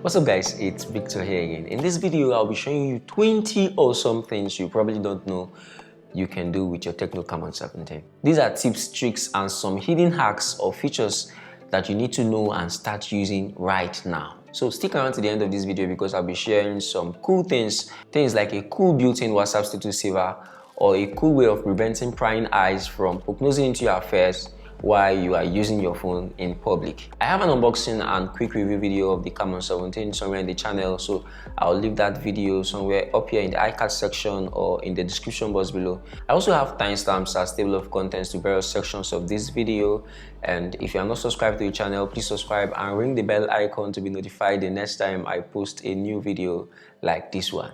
What's up guys, it's Victor here again. In this video, I'll be showing you 20 awesome things you probably don't know you can do with your Tecno Camon 17. These are tips, tricks, and some hidden hacks or features that you need to know and start using right now. So stick around to the end of this video because I'll be sharing some cool things like a cool built-in WhatsApp status saver or a cool way of preventing prying eyes from nosing into your affairs while you are using your phone in public. I have an unboxing and quick review video of the Camon 17 somewhere in the channel, so I'll leave that video somewhere up here in the iCard section or in the description box below. I also have timestamps as table of contents to various sections of this video, and if you are not subscribed to the channel, please subscribe and ring the bell icon to be notified the next time I post a new video like this one.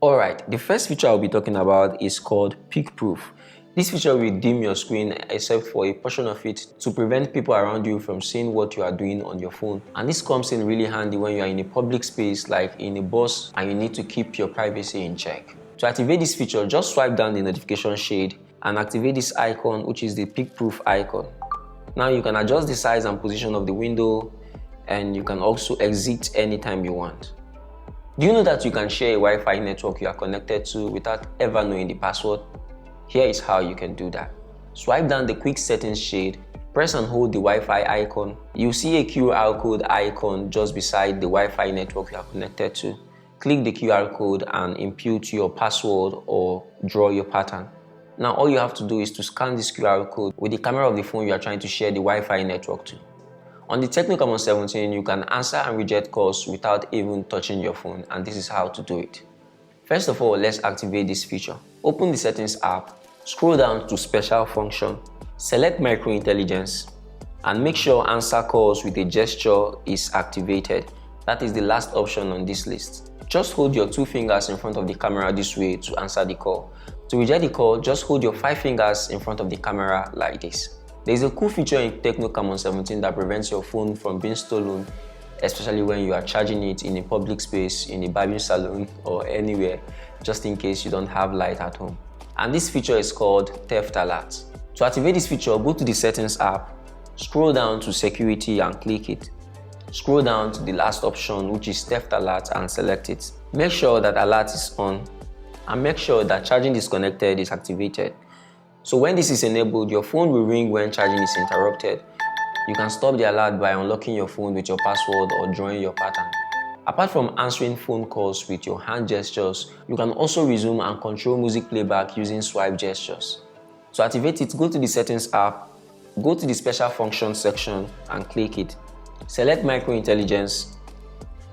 Alright, the first feature I'll be talking about is called Peek Proof. This feature will dim your screen except for a portion of it to prevent people around you from seeing what you are doing on your phone. And this comes in really handy when you are in a public space like in a bus and you need to keep your privacy in check. To activate this feature, just swipe down the notification shade and activate this icon, which is the Peek Proof icon. Now you can adjust the size and position of the window, and you can also exit anytime you want. Do you know that you can share a Wi-Fi network you are connected to without ever knowing the password? Here is how you can do that. Swipe down the quick settings shade, press and hold the Wi-Fi icon. You'll see a QR code icon just beside the Wi-Fi network you are connected to. Click the QR code and input your password or draw your pattern. Now all you have to do is to scan this QR code with the camera of the phone you are trying to share the Wi-Fi network to. On the Tecno Camon 17, you can answer and reject calls without even touching your phone, and this is how to do it. First of all, let's activate this feature. Open the Settings app, scroll down to Special Function, select Micro Intelligence, and make sure Answer Calls with a Gesture is activated. That is the last option on this list. Just hold your 2 fingers in front of the camera this way to answer the call. To reject the call, just hold your 5 fingers in front of the camera like this. There is a cool feature in Tecno Camon 17 that prevents your phone from being stolen, especially when you are charging it in a public space, in a barbing salon, or anywhere, just in case you don't have light at home. And this feature is called Theft Alert. To activate this feature, go to the Settings app, scroll down to Security and click it. Scroll down to the last option, which is Theft Alert, and select it. Make sure that alert is on, and make sure that charging disconnected is activated. So when this is enabled, your phone will ring when charging is interrupted. You can stop the alert by unlocking your phone with your password or drawing your pattern. Apart from answering phone calls with your hand gestures, you can also resume and control music playback using swipe gestures. To activate it, go to the Settings app, go to the Special Functions section and click it. Select Micro Intelligence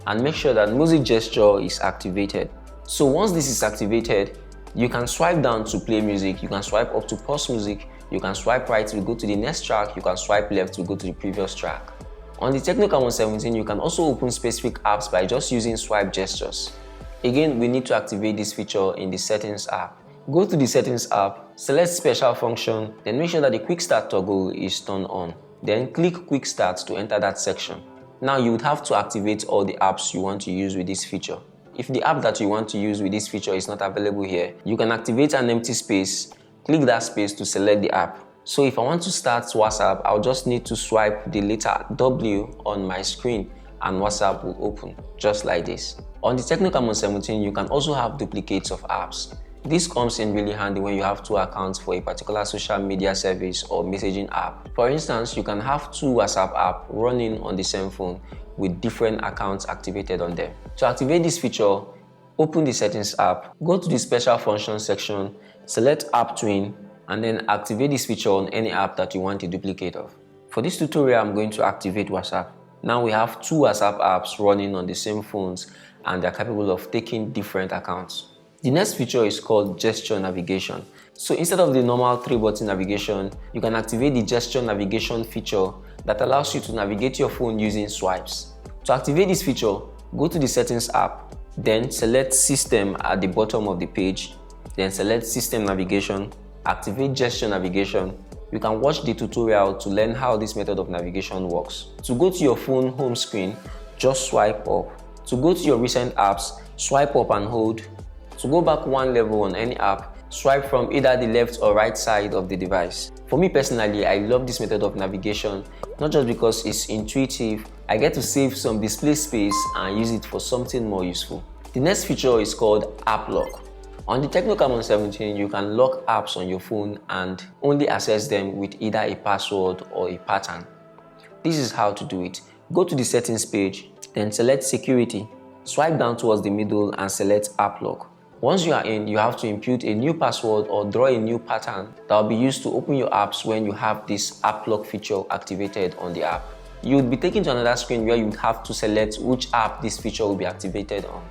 and make sure that music gesture is activated. So once this is activated, you can swipe down to play music, you can swipe up to pause music, you can swipe right to go to the next track, you can swipe left to go to the previous track. On the Tecno Camon 17, you can also open specific apps by just using swipe gestures. Again, we need to activate this feature in the Settings app. Go to the Settings app, select Special Function, then make sure that the Quick Start toggle is turned on. Then click Quick Start to enter that section. Now you would have to activate all the apps you want to use with this feature. If the app that you want to use with this feature is not available here, you can activate an empty space, click that space to select the app. So if I want to start WhatsApp, I'll just need to swipe the letter W on my screen and WhatsApp will open, just like this. On the Tecno Camon 17, you can also have duplicates of apps. This comes in really handy when you have 2 accounts for a particular social media service or messaging app. For instance, you can have 2 WhatsApp apps running on the same phone with different accounts activated on them. To activate this feature, open the Settings app, go to the Special Functions section, select App Twin, and then activate this feature on any app that you want a duplicate of. For this tutorial, I'm going to activate WhatsApp. Now we have 2 WhatsApp apps running on the same phones and they're capable of taking different accounts. The next feature is called Gesture Navigation. So instead of the normal 3-button navigation, you can activate the Gesture Navigation feature that allows you to navigate your phone using swipes. To activate this feature, go to the Settings app, then select System at the bottom of the page, then select System Navigation, activate Gesture Navigation. You can watch the tutorial to learn how this method of navigation works. To go to your phone home screen, just swipe up. To go to your recent apps, swipe up and hold. To go back 1 level on any app, swipe from either the left or right side of the device. For me personally, I love this method of navigation, not just because it's intuitive. I get to save some display space and use it for something more useful. The next feature is called App Lock. On the Tecno Camon 17, you can lock apps on your phone and only access them with either a password or a pattern. This is how to do it. Go to the settings page, then select security. Swipe down towards the middle and select App Lock. Once you are in, you have to input a new password or draw a new pattern that will be used to open your apps when you have this App Lock feature activated on the app. You would be taken to another screen where you would have to select which app this feature will be activated on.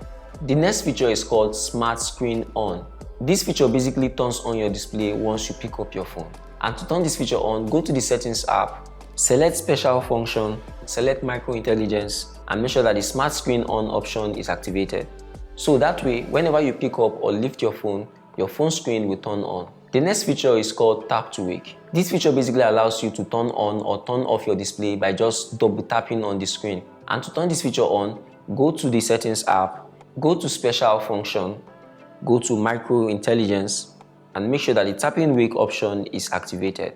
The next feature is called Smart Screen On. This feature basically turns on your display once you pick up your phone. And to turn this feature on, go to the Settings app, select Special Function, select Micro Intelligence, and make sure that the Smart Screen On option is activated. So that way, whenever you pick up or lift your phone screen will turn on. The next feature is called Tap to Wake. This feature basically allows you to turn on or turn off your display by just double tapping on the screen. And to turn this feature on, go to the Settings app, go to Special Function, go to Micro Intelligence, and make sure that the tapping wake option is activated.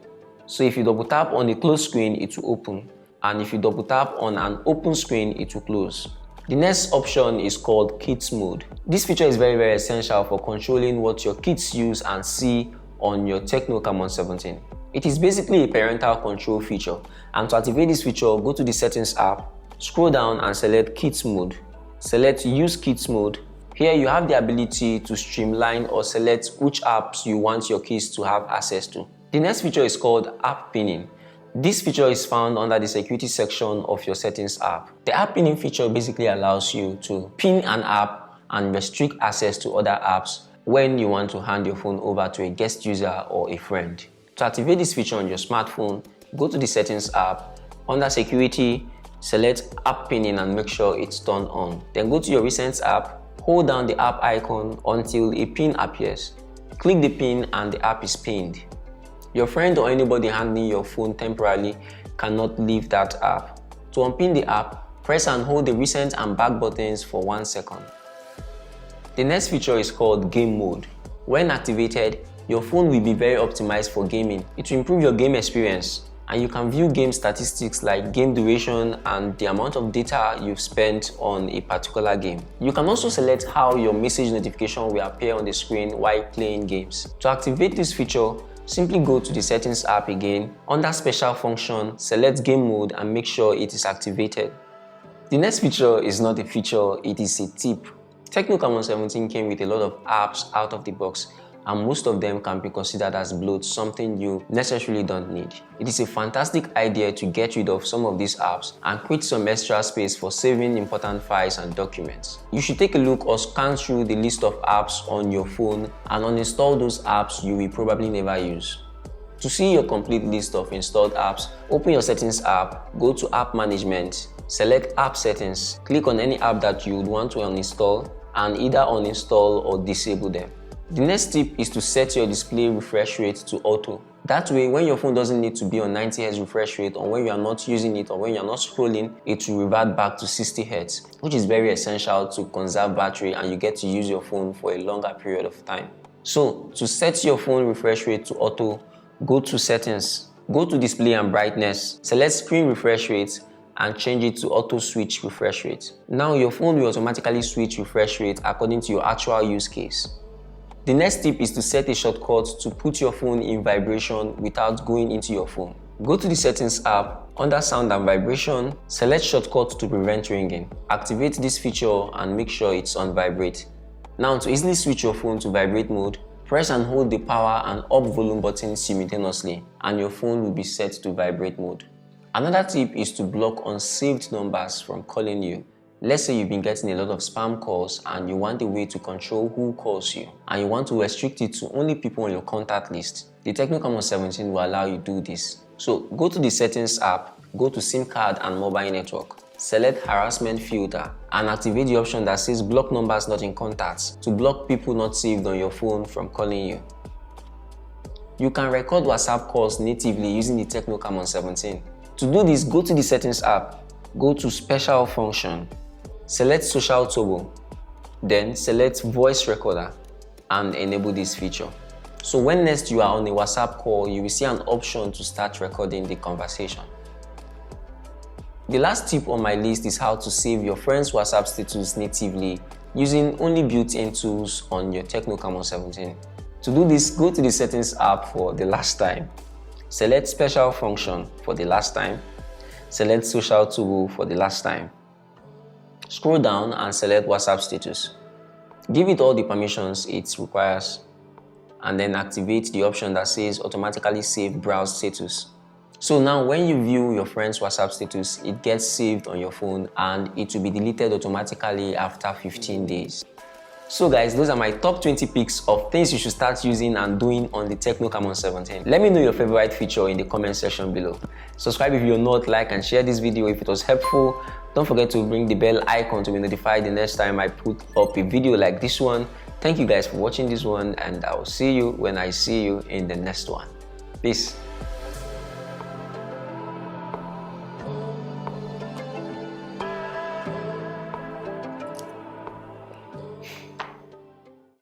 So if you double tap on the closed screen, it will open, and if you double tap on an open screen, it will close. The next option is called Kids Mode. This feature is very essential for controlling what your kids use and see on your Tecno Camon 17. It is basically a parental control feature, and to activate this feature, go to the Settings app, scroll down and select Kids Mode. Select Use Kids Mode. Here you have the ability to streamline or select which apps you want your kids to have access to. The next feature is called App Pinning. This feature is found under the security section of your Settings app. The app pinning feature basically allows you to pin an app and restrict access to other apps when you want to hand your phone over to a guest user or a friend. To activate this feature on your smartphone, go to the Settings app, under Security, select App Pinning and make sure it's turned on. Then go to your Recent app, hold down the app icon until a pin appears. Click the pin and the app is pinned. Your friend or anybody handling your phone temporarily cannot leave that app. To unpin the app, press and hold the Recent and Back buttons for 1 second. The next feature is called Game Mode. When activated, your phone will be very optimized for gaming. It will improve your game experience, and you can view game statistics like game duration and the amount of data you've spent on a particular game. You can also select how your message notification will appear on the screen while playing games. To activate this feature, simply go to the Settings app again, under Special Function, select Game Mode and make sure it is activated. The next feature is not a feature, it is a tip. Tecno Camon 17 came with a lot of apps out of the box, and most of them can be considered as bloats, something you necessarily don't need. It is a fantastic idea to get rid of some of these apps and create some extra space for saving important files and documents. You should take a look or scan through the list of apps on your phone and uninstall those apps you will probably never use. To see your complete list of installed apps, open your Settings app, go to App Management, select App Settings, click on any app that you would want to uninstall, and either uninstall or disable them. The next tip is to set your display refresh rate to auto. That way, when your phone doesn't need to be on 90Hz refresh rate, or when you are not using it, or when you are not scrolling, it will revert back to 60Hz, which is very essential to conserve battery and you get to use your phone for a longer period of time. So, to set your phone refresh rate to auto, go to Settings, go to Display and Brightness, select Screen Refresh Rate, and change it to auto switch refresh rate. Now your phone will automatically switch refresh rate according to your actual use case. The next tip is to set a shortcut to put your phone in vibration without going into your phone. Go to the Settings app, under Sound and Vibration, select Shortcut to prevent ringing. Activate this feature and make sure it's on vibrate. Now to easily switch your phone to vibrate mode, press and hold the power and up volume buttons simultaneously and your phone will be set to vibrate mode. Another tip is to block unsaved numbers from calling you. Let's say you've been getting a lot of spam calls and you want a way to control who calls you, and you want to restrict it to only people on your contact list. The Tecno Camon 17 will allow you to do this. So go to the Settings app, go to SIM card and mobile network, select Harassment Filter and activate the option that says Block Numbers Not in Contacts to block people not saved on your phone from calling you. You can record WhatsApp calls natively using the Tecno Camon 17. To do this, go to the Settings app, go to Special Function, select Social Turbo, then select Voice Recorder and enable this feature. So when next you are on a WhatsApp call, you will see an option to start recording the conversation. The last tip on my list is how to save your friend's WhatsApp status natively using only built-in tools on your Tecno Camon 17. To do this, go to the Settings app for the last time. Select Special Function for the last time. Select Social Tool for the last time. Scroll down and select WhatsApp status. Give it all the permissions it requires, and then activate the option that says Automatically Save Browse Status. So now when you view your friend's WhatsApp status, it gets saved on your phone and it will be deleted automatically after 15 days. So guys, those are my top 20 picks of things you should start using and doing on the Tecno Camon 17. Let me know your favorite feature in the comment section below. Subscribe if you're not, like and share this video if it was helpful. Don't forget to ring the bell icon to be notified the next time I put up a video like this one. Thank you guys for watching this one, and I will see you when I see you in the next one. Peace.